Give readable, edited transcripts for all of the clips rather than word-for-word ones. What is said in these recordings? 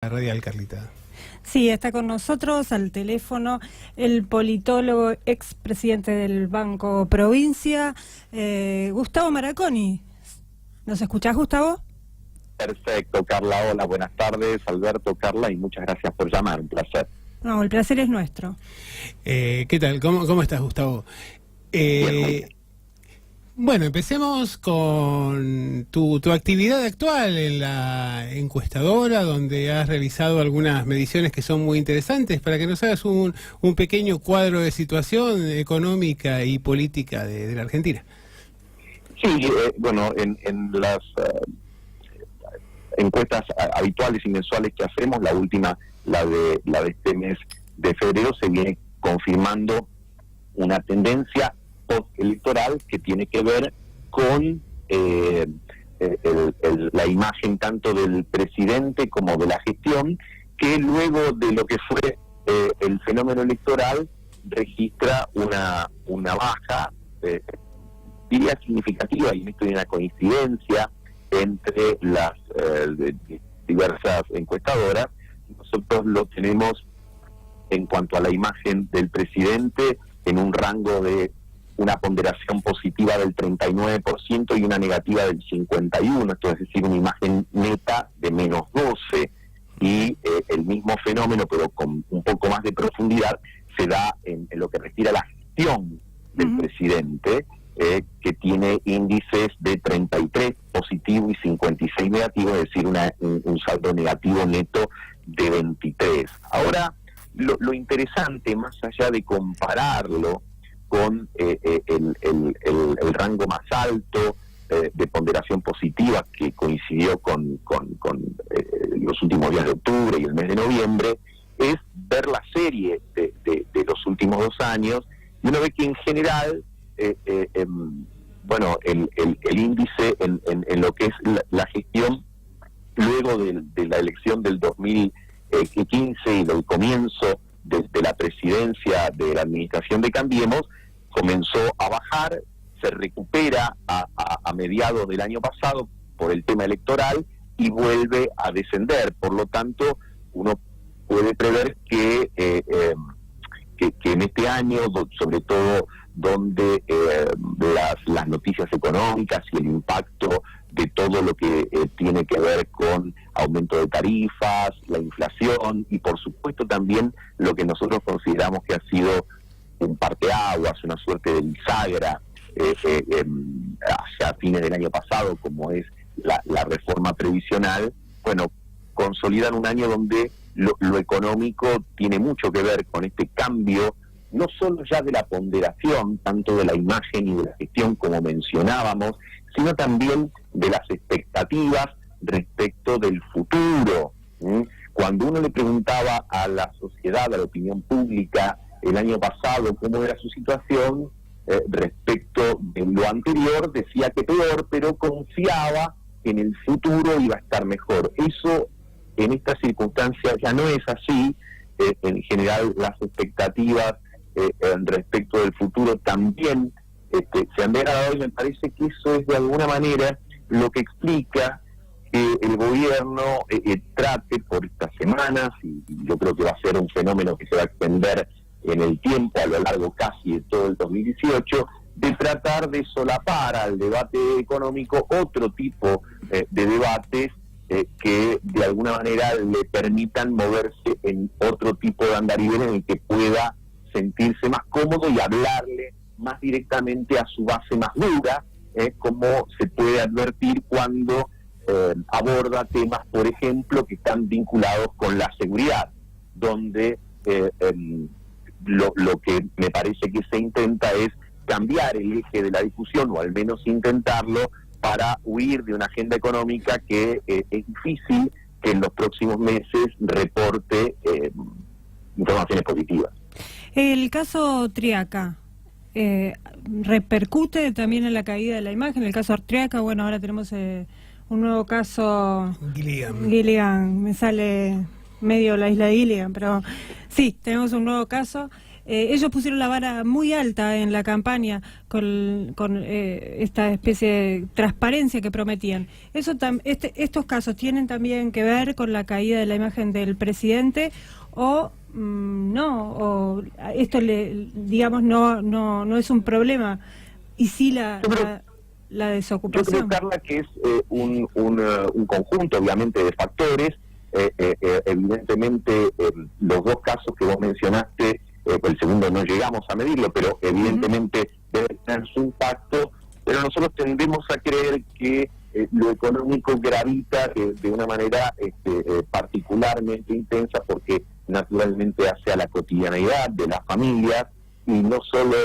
radial, Carlita. Sí, está con nosotros al teléfono el politólogo, expresidente del Banco Provincia, Gustavo Maraconi. ¿Nos escuchás, Gustavo? Perfecto, Carla. Hola, buenas tardes, Alberto, Carla, y muchas gracias por llamar, un placer. No, el placer es nuestro. ¿Qué tal? ¿Cómo estás, Gustavo? Bueno, empecemos con tu actividad actual en la encuestadora, donde has realizado algunas mediciones que son muy interesantes, para que nos hagas un pequeño cuadro de situación económica y política de la Argentina. Sí, bueno, en las encuestas habituales y mensuales que hacemos, la última, la de este mes de febrero, se viene confirmando una tendencia postelectoral que tiene que ver con la imagen tanto del presidente como de la gestión, que luego de lo que fue el fenómeno electoral registra una baja, diría significativa, y en esto hay una coincidencia entre las diversas encuestadoras. Nosotros lo tenemos en cuanto a la imagen del presidente en un rango de una ponderación positiva del 39% y una negativa del 51%, esto es decir, una imagen neta de menos 12%, y el mismo fenómeno, pero con un poco más de profundidad, se da en lo que refiere a la gestión del presidente, que tiene índices de 33 positivo y 56 negativo, es decir, un saldo negativo neto de 23. Ahora, lo interesante, más allá de compararlo con el rango más alto de ponderación positiva que coincidió con los últimos días de octubre y el mes de noviembre, es ver la serie de los últimos 2 años, y uno ve que en general bueno, el índice en lo que es la gestión luego de la elección del 2015 y del comienzo de la presidencia de la administración de Cambiemos, comenzó a bajar, se recupera a mediados del año pasado por el tema electoral y vuelve a descender. Por lo tanto, uno puede prever que en este año, sobre todo donde las noticias económicas y el impacto de todo lo que tiene que ver con aumento de tarifas, la inflación y por supuesto también lo que nosotros consideramos que ha sido un parteaguas, una suerte de bisagra hacia fines del año pasado, como es la reforma previsional, bueno, consolidan un año donde lo económico tiene mucho que ver con este cambio, no solo ya de la ponderación, tanto de la imagen y de la gestión como mencionábamos, sino también de las expectativas respecto del futuro. Cuando uno le preguntaba a la sociedad, a la opinión pública, el año pasado cómo era su situación respecto de lo anterior, decía que peor, pero confiaba que en el futuro iba a estar mejor. Eso en estas circunstancias ya no es así. En general las expectativas respecto del futuro también se han degradado, y me parece que eso es de alguna manera lo que explica que el gobierno trate por estas semanas, y yo creo que va a ser un fenómeno que se va a extender en el tiempo, a lo largo casi de todo el 2018, de tratar de solapar al debate económico otro tipo de debates que de alguna manera le permitan moverse en otro tipo de andarivel en el que pueda sentirse más cómodo y hablarle más directamente a su base más dura, como se puede advertir cuando aborda temas, por ejemplo, que están vinculados con la seguridad, donde lo que me parece que se intenta es cambiar el eje de la discusión, o al menos intentarlo, para huir de una agenda económica que es difícil que en los próximos meses reporte informaciones positivas. El caso Triaca repercute también en la caída de la imagen. El caso Triaca, bueno, ahora tenemos un nuevo caso Gilligan, me sale medio la isla de Gilligan, pero sí, tenemos un nuevo caso. ellos pusieron la vara muy alta en la campaña con esta especie de transparencia que prometían. Estos casos tienen también que ver con la caída de la imagen del presidente o no, o esto digamos no es un problema, y sí la desocupación. Yo creo, Carla, que es un conjunto, obviamente, de factores. Evidentemente, los dos casos que vos mencionaste, el segundo no llegamos a medirlo, pero evidentemente debe tener su impacto, pero nosotros tendemos a creer que lo económico gravita de una manera particularmente intensa, porque naturalmente hace a la cotidianidad de las familias, y no solo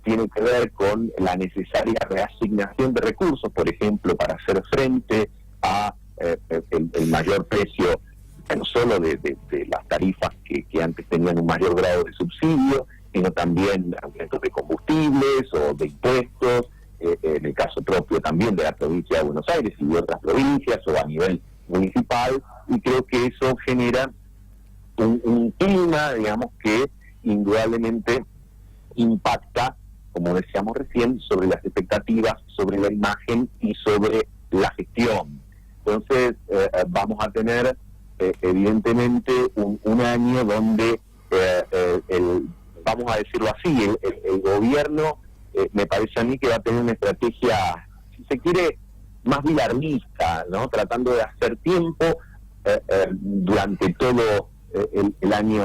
tiene que ver con la necesaria reasignación de recursos, por ejemplo, para hacer frente a el mayor precio, no solo de las tarifas que antes tenían un mayor grado de subsidio, sino también aumentos de combustibles o de impuestos, en el caso propio también de la provincia de Buenos Aires y de otras provincias o a nivel municipal, y creo que eso genera un clima, digamos, que indudablemente impacta, como decíamos recién, sobre las expectativas, sobre la imagen y sobre la gestión. Entonces vamos a tener evidentemente un año donde vamos a decirlo así, el gobierno me parece a mí que va a tener una estrategia, si se quiere, más bilardista, ¿no? Tratando de hacer tiempo durante todo el año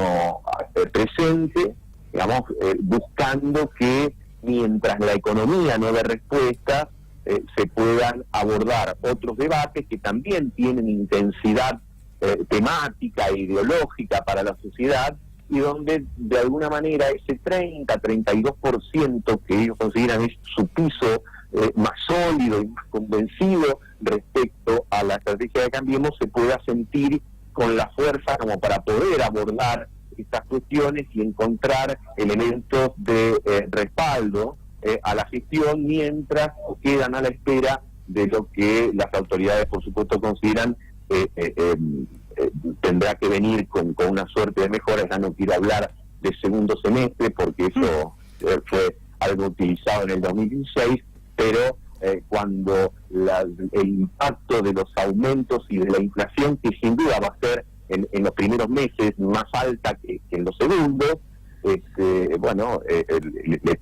presente, digamos, buscando que mientras la economía no dé respuesta, se puedan abordar otros debates que también tienen intensidad temática e ideológica para la sociedad, y donde de alguna manera ese 30-32% que ellos consideran es su piso más sólido y más convencido respecto a la estrategia de Cambiemos, se pueda sentir con la fuerza como para poder abordar estas cuestiones y encontrar elementos de respaldo a la gestión, mientras quedan a la espera de lo que las autoridades, por supuesto, consideran tendrá que venir con una suerte de mejora. Ya no quiero hablar de segundo semestre porque eso fue algo utilizado en el 2016, pero cuando el impacto de los aumentos y de la inflación, que sin duda va a ser en los primeros meses más alta que en los segundos, le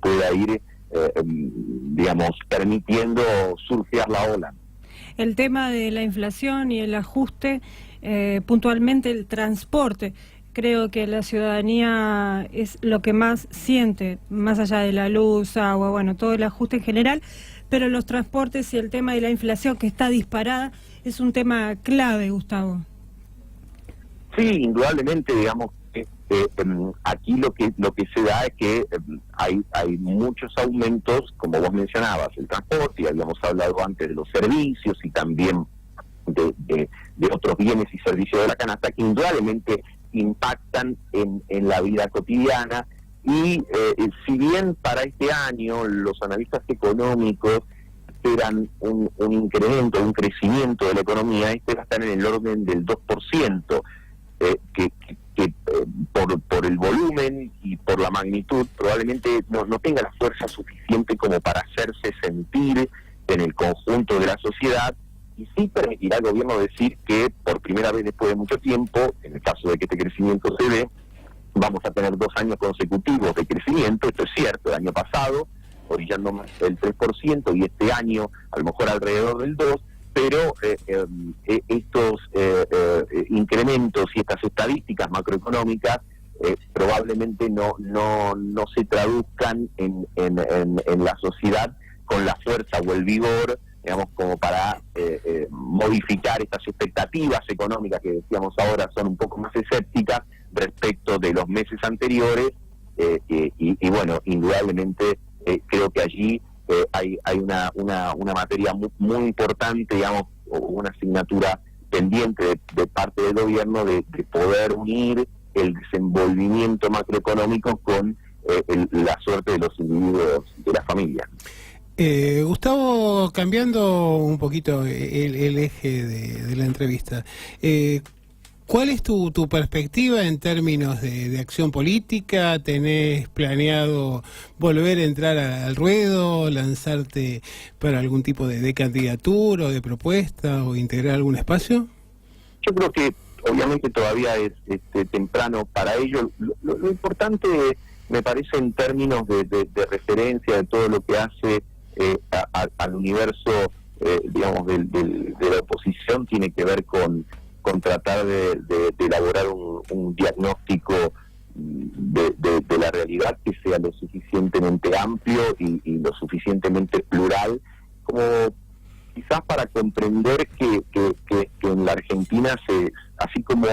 pueda ir digamos, permitiendo surfear la ola. El tema de la inflación y el ajuste, puntualmente el transporte, creo que la ciudadanía es lo que más siente, más allá de la luz, agua, bueno, todo el ajuste en general, pero los transportes y el tema de la inflación, que está disparada, es un tema clave, Gustavo. Sí, indudablemente, digamos, aquí lo que se da es que hay muchos aumentos, como vos mencionabas, el transporte, y habíamos hablado antes de los servicios y también de otros bienes y servicios de la canasta, que indudablemente impactan en la vida cotidiana. Y si bien para este año los analistas económicos esperan un incremento, un crecimiento de la economía, este va a estar en el orden del 2%, que por el volumen y por la magnitud probablemente no tenga la fuerza suficiente como para hacerse sentir en el conjunto de la sociedad, y sí permitirá al gobierno decir que por primera vez después de mucho tiempo, en el caso de que este crecimiento se dé, vamos a tener 2 años consecutivos de crecimiento. Esto es cierto, el año pasado orillando más del 3%, y este año a lo mejor alrededor del 2%, pero estos incrementos y estas estadísticas macroeconómicas probablemente no se traduzcan en la sociedad con la fuerza o el vigor, digamos, como para modificar estas expectativas económicas que decíamos ahora son un poco más escépticas respecto de los meses anteriores, y bueno, indudablemente creo que allí hay una materia muy importante, digamos, o una asignatura pendiente de parte del gobierno de poder unir el desenvolvimiento macroeconómico con la suerte de los individuos de la familia. Gustavo, cambiando un poquito el eje de la entrevista, ¿Cuál es tu perspectiva en términos de acción política? ¿Tenés planeado volver a entrar al ruedo, lanzarte para algún tipo de candidatura o de propuesta o integrar algún espacio? Yo creo que obviamente todavía es temprano para ello. Lo importante me parece en términos de referencia de todo lo que hace al universo, digamos, de la oposición, tiene que ver con tratar de elaborar un diagnóstico de la realidad que sea lo suficientemente amplio y lo suficientemente plural, como quizás para comprender que en la Argentina, así como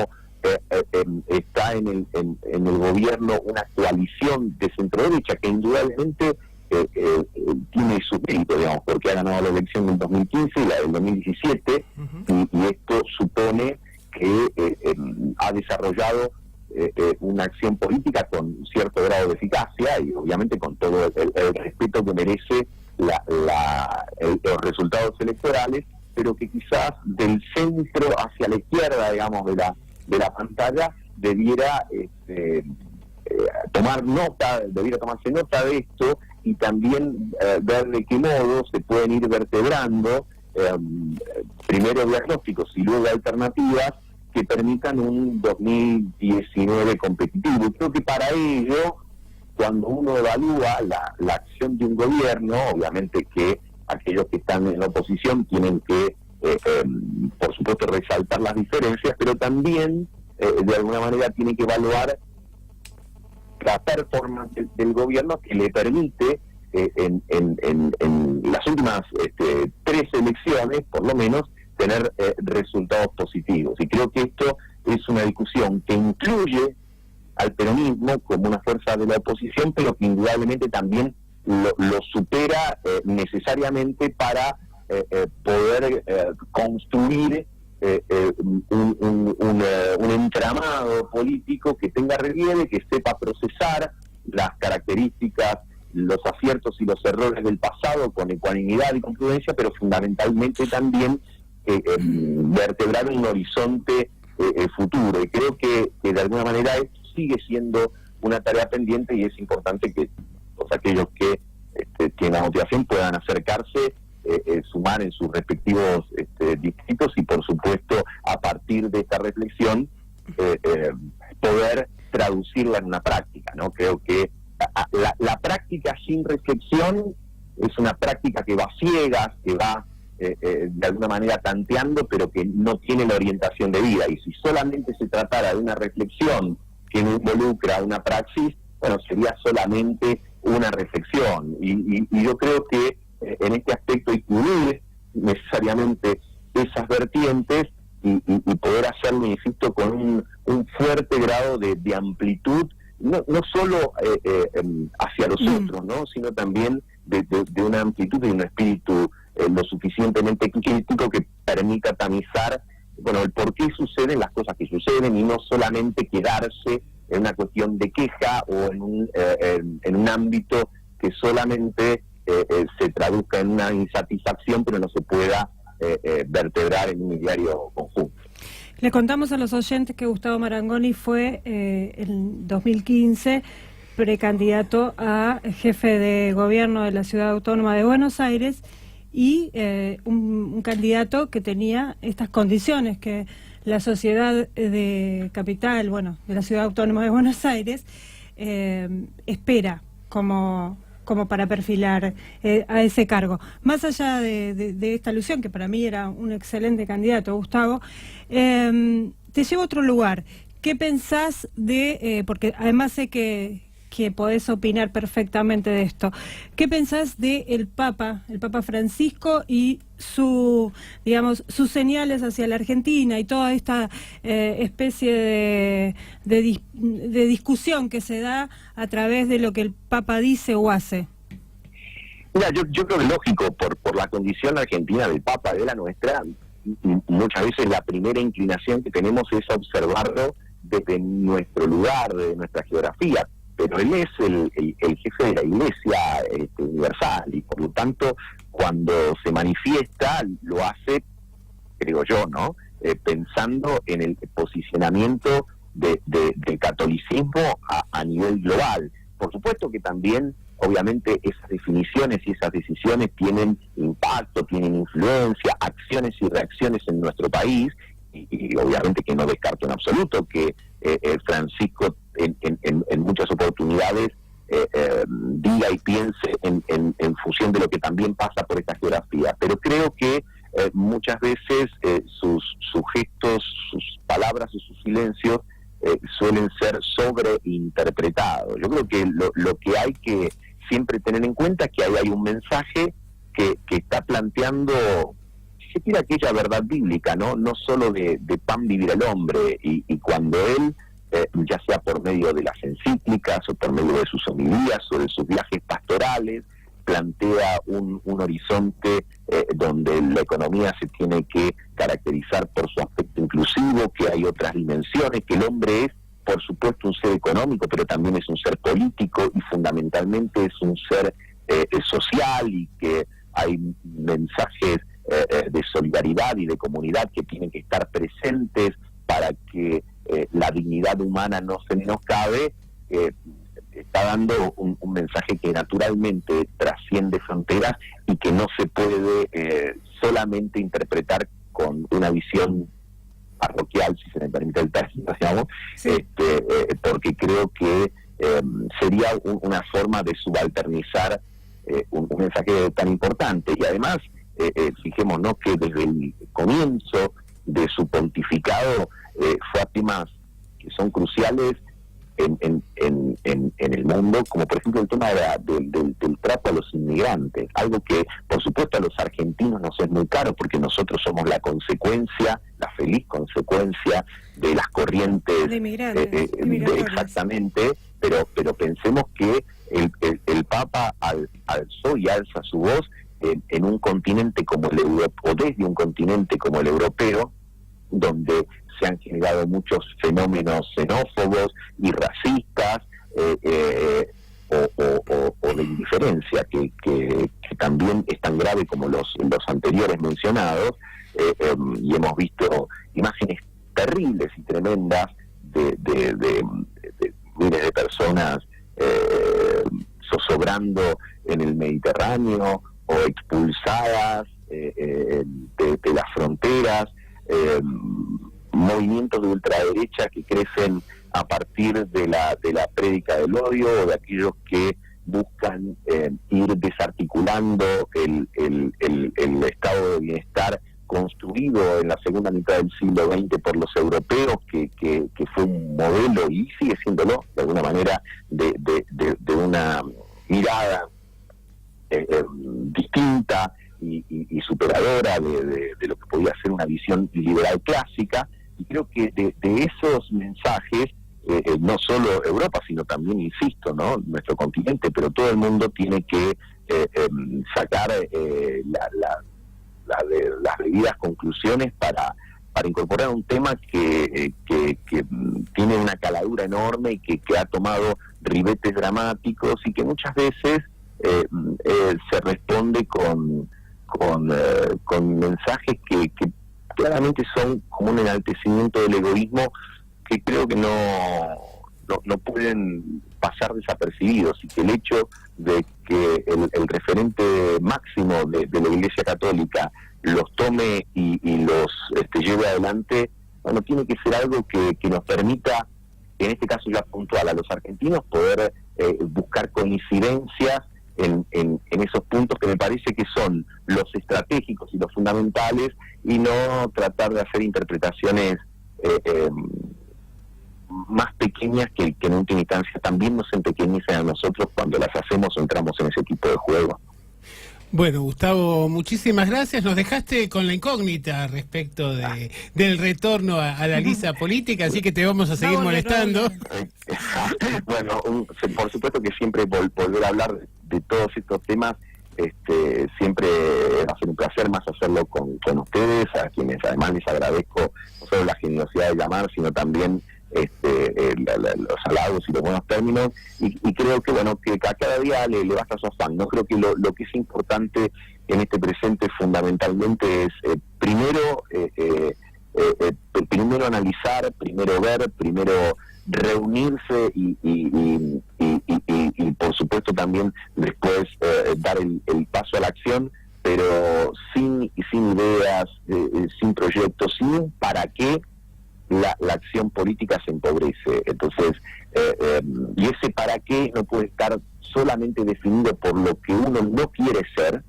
está en el gobierno una coalición de centro-derecha que indudablemente tiene su mérito, digamos, porque ha ganado la elección del 2015 y la del 2017, y esto supone que ha desarrollado una acción política con cierto grado de eficacia y obviamente con todo el respeto que merece los resultados electorales, pero que quizás del centro hacia la izquierda, digamos, de la pantalla debiera tomarse nota de esto y también ver de qué modo se pueden ir vertebrando primero diagnósticos y luego alternativas que permitan un 2019 competitivo. Y creo que para ello, cuando uno evalúa la acción de un gobierno, obviamente que aquellos que están en la oposición tienen que, por supuesto, resaltar las diferencias, pero también, de alguna manera, tienen que evaluar la performance del gobierno que le permite, en las últimas 3 elecciones, por lo menos, tener resultados positivos. Y creo que esto es una discusión que incluye al peronismo como una fuerza de la oposición, pero que indudablemente también lo supera necesariamente para poder construir un entramado político que tenga relieve, que sepa procesar las características, los aciertos y los errores del pasado con ecuanimidad y con prudencia, pero fundamentalmente también vertebrar un horizonte futuro. Y creo que de alguna manera esto sigue siendo una tarea pendiente y es importante que todos aquellos que tienen la motivación puedan acercarse, sumar en sus respectivos distritos y, por supuesto, a partir de esta reflexión poder traducirla en una práctica, ¿no? Creo que la práctica sin reflexión es una práctica que va ciegas, que va de alguna manera tanteando, pero que no tiene la orientación de vida. Y si solamente se tratara de una reflexión que no involucra una praxis, bueno, sería solamente una reflexión. Y yo creo que en este aspecto incluir necesariamente esas vertientes y poder hacerlo, insisto, con un fuerte grado de amplitud, no solo hacia los otros, ¿no?, sino también de una amplitud y un espíritu lo suficientemente crítico que permita tamizar, bueno, el por qué suceden las cosas que suceden y no solamente quedarse en una cuestión de queja o en un ámbito que solamente se traduzca en una insatisfacción, pero no se pueda vertebrar en un diario conjunto. Le contamos a los oyentes que Gustavo Marangoni fue en 2015 precandidato a jefe de gobierno de la Ciudad Autónoma de Buenos Aires y un candidato que tenía estas condiciones que la sociedad de capital, bueno, de la Ciudad Autónoma de Buenos Aires espera como para perfilar a ese cargo. Más allá de esta alusión, que para mí era un excelente candidato, Gustavo, te llevo a otro lugar. ¿Qué pensás porque además sé que podés opinar perfectamente de esto, ¿qué pensás de el Papa Francisco y sus señales hacia la Argentina y toda esta especie de discusión que se da a través de lo que el Papa dice o hace? Mira, yo creo que es lógico, por la condición argentina del Papa, de la nuestra, muchas veces la primera inclinación que tenemos es observarlo desde nuestro lugar, de nuestra geografía, pero él es el jefe de la Iglesia universal y por lo tanto cuando se manifiesta lo hace, creo yo, ¿no?, pensando en el posicionamiento del catolicismo a nivel global. Por supuesto que también, obviamente, esas definiciones y esas decisiones tienen impacto, tienen influencia, acciones y reacciones en nuestro país, y obviamente que no descarto en absoluto que Francisco en muchas oportunidades diga y piense en función de lo que también pasa por esta geografía. Pero creo que muchas veces sus gestos, sus palabras y sus silencios suelen ser sobreinterpretados. Yo creo que lo que hay que siempre tener en cuenta es que ahí hay un mensaje que está planteando, si se quiere, aquella verdad bíblica, no solo de pan vivir el hombre, y cuando él, ya sea por medio de las encíclicas o por medio de sus homilías o de sus viajes pastorales, plantea un horizonte donde la economía se tiene que caracterizar por su aspecto inclusivo, que hay otras dimensiones, que el hombre es, por supuesto, un ser económico, pero también es un ser político y fundamentalmente es un ser social, y que hay mensajes de solidaridad y de comunidad que tienen que estar presentes para que la dignidad humana no se menoscabe. Está dando un mensaje que naturalmente trasciende fronteras y que no se puede solamente interpretar con una visión parroquial, si se me permite el término, digamos, sí. Porque creo que sería una forma de subalternizar un mensaje tan importante. Y además, fijémonos que desde el comienzo de su pontificado fue a temas que son cruciales en el mundo, como por ejemplo el tema del trato a los inmigrantes, algo que por supuesto a los argentinos nos es muy caro, porque nosotros somos la consecuencia, la feliz consecuencia de las corrientes de inmigrantes, exactamente, pero pensemos que el Papa alzó y alza su voz en un continente como el europeo, o desde un continente como el europeo, donde se han generado muchos fenómenos xenófobos y racistas, o de indiferencia, que también es tan grave como los anteriores mencionados, y hemos visto imágenes terribles y tremendas de miles de personas zozobrando en el Mediterráneo o expulsadas de las fronteras, movimientos de ultraderecha que crecen a partir de la prédica del odio, o de aquellos que buscan ir desarticulando el estado de bienestar construido en la segunda mitad del siglo XX por los europeos, que fue un modelo, y sigue siéndolo de alguna manera, de una mirada distinta y superadora de lo que podía ser una visión liberal clásica. Y creo que de esos mensajes, no solo Europa, sino también, insisto, nuestro continente, pero todo el mundo tiene que sacar las debidas conclusiones para incorporar un tema que tiene una caladura enorme y que ha tomado ribetes dramáticos, y que muchas veces se responde con mensajes que claramente son como un enaltecimiento del egoísmo, que creo que no pueden pasar desapercibidos, y que el hecho de que el referente máximo de la Iglesia Católica los tome y los lleve adelante, bueno, tiene que ser algo que nos permita, en este caso ya puntual, a los argentinos poder buscar coincidencias en esos puntos que me parece que son los estratégicos y los fundamentales, y no tratar de hacer interpretaciones más pequeñas que en última instancia también nos empequeñecen a nosotros cuando las hacemos o entramos en ese tipo de juego. Bueno, Gustavo, muchísimas gracias. Nos dejaste con la incógnita respecto del retorno a la lisa política, así que te vamos a seguir molestando. Bueno, por supuesto que siempre volver a hablar de todos estos temas, siempre va a ser un placer, más hacerlo con ustedes, a quienes además les agradezco no solo la generosidad de llamar, sino también los halagos y los buenos términos, y creo que que a cada día le basta su afán. No creo que lo que es importante en este presente fundamentalmente es primero primero analizar, primero ver, primero reunirse y por supuesto también después dar el paso a la acción, pero sin ideas, sin proyectos, sin para qué la acción política se empobrece. Entonces, y ese para qué no puede estar solamente definido por lo que uno no quiere ser,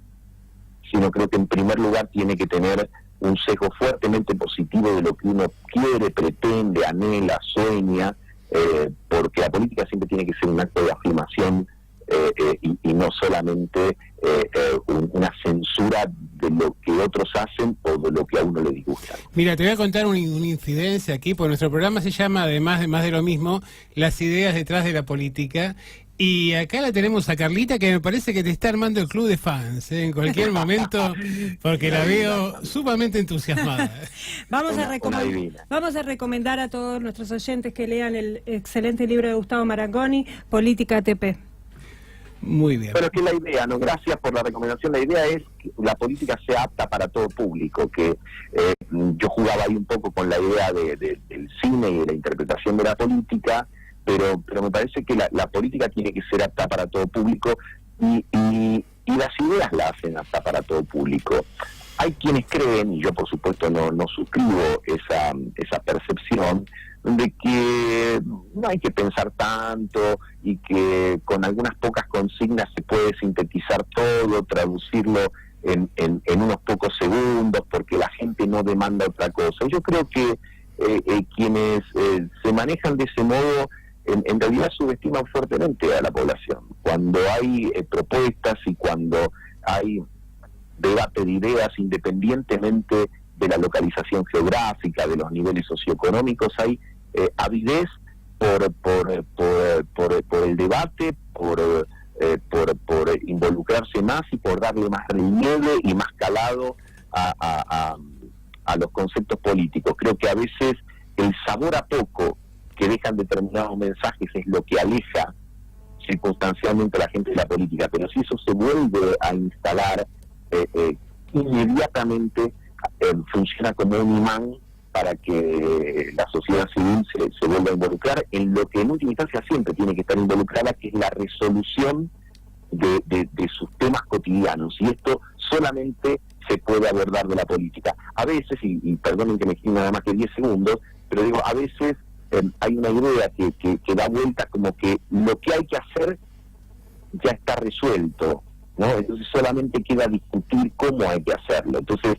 sino creo que en primer lugar tiene que tener un sesgo fuertemente positivo de lo que uno quiere, pretende, anhela, sueña, porque la política siempre tiene que ser un acto de afirmación y no solamente una censura de lo que otros hacen o de lo que a uno le disgusta. Mira, te voy a contar una incidencia aquí, porque nuestro programa se llama, además de Más de lo Mismo, Las ideas detrás de la política. Y acá la tenemos a Carlita, que me parece que te está armando el club de fans, en cualquier momento, porque la veo sumamente entusiasmada. Vamos a recomendar a todos nuestros oyentes que lean el excelente libro de Gustavo Marangoni, Política ATP. Muy bien. Pero que la idea, no, gracias por la recomendación, la idea es que la política sea apta para todo público, que yo jugaba ahí un poco con la idea del cine y de la interpretación de la política, pero me parece que la política tiene que ser apta para todo público y las ideas la hacen apta para todo público. Hay quienes creen, y yo por supuesto no suscribo esa percepción, de que no hay que pensar tanto y que con algunas pocas consignas se puede sintetizar todo, traducirlo en unos pocos segundos porque la gente no demanda otra cosa. Yo creo que quienes se manejan de ese modo en realidad subestiman fuertemente a la población. Cuando hay propuestas y cuando hay debate de ideas, independientemente de la localización geográfica, de los niveles socioeconómicos, hay avidez por el debate, por involucrarse más y por darle más relieve y más calado a los conceptos políticos. Creo que a veces el sabor a poco que dejan determinados mensajes es lo que aleja circunstancialmente a la gente de la política, pero si eso se vuelve a instalar, inmediatamente funciona como un imán para que la sociedad civil se vuelva a involucrar en lo que en última instancia siempre tiene que estar involucrada, que es la resolución de sus temas cotidianos, y esto solamente se puede abordar de la política. A veces, y perdonen que me quede nada más que 10 segundos, pero digo, a veces hay una idea que da vuelta como que lo que hay que hacer ya está resuelto, ¿no? Entonces solamente queda discutir cómo hay que hacerlo. Entonces,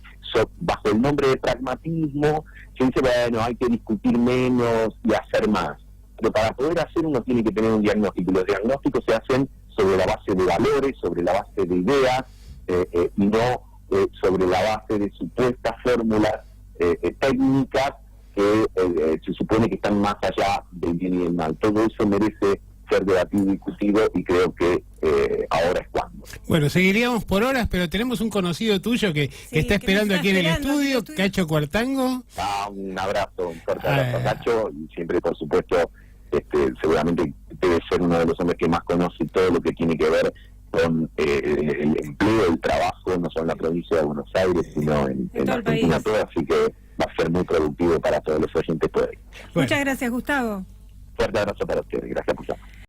bajo el nombre de pragmatismo, se dice, bueno, hay que discutir menos y hacer más. Pero para poder hacer uno tiene que tener un diagnóstico, y los diagnósticos se hacen sobre la base de valores, sobre la base de ideas, y no sobre la base de supuestas fórmulas técnicas que se supone que están más allá del bien y del mal. Todo eso merece ser debatido y discutido, y creo que ahora es cuando. Bueno, seguiríamos por horas, pero tenemos un conocido tuyo que está esperando aquí en el estudio, Cacho Cuartango. Un abrazo, un fuerte abrazo a Cacho, y siempre, por supuesto, seguramente debe ser uno de los hombres que más conoce todo lo que tiene que ver con el empleo, el trabajo, no solo en la provincia de Buenos Aires, sino en la Argentina toda, así que va a ser muy productivo para todos los oyentes por ahí. Muchas gracias, Gustavo. Fuerte abrazo para ustedes, gracias por llamar.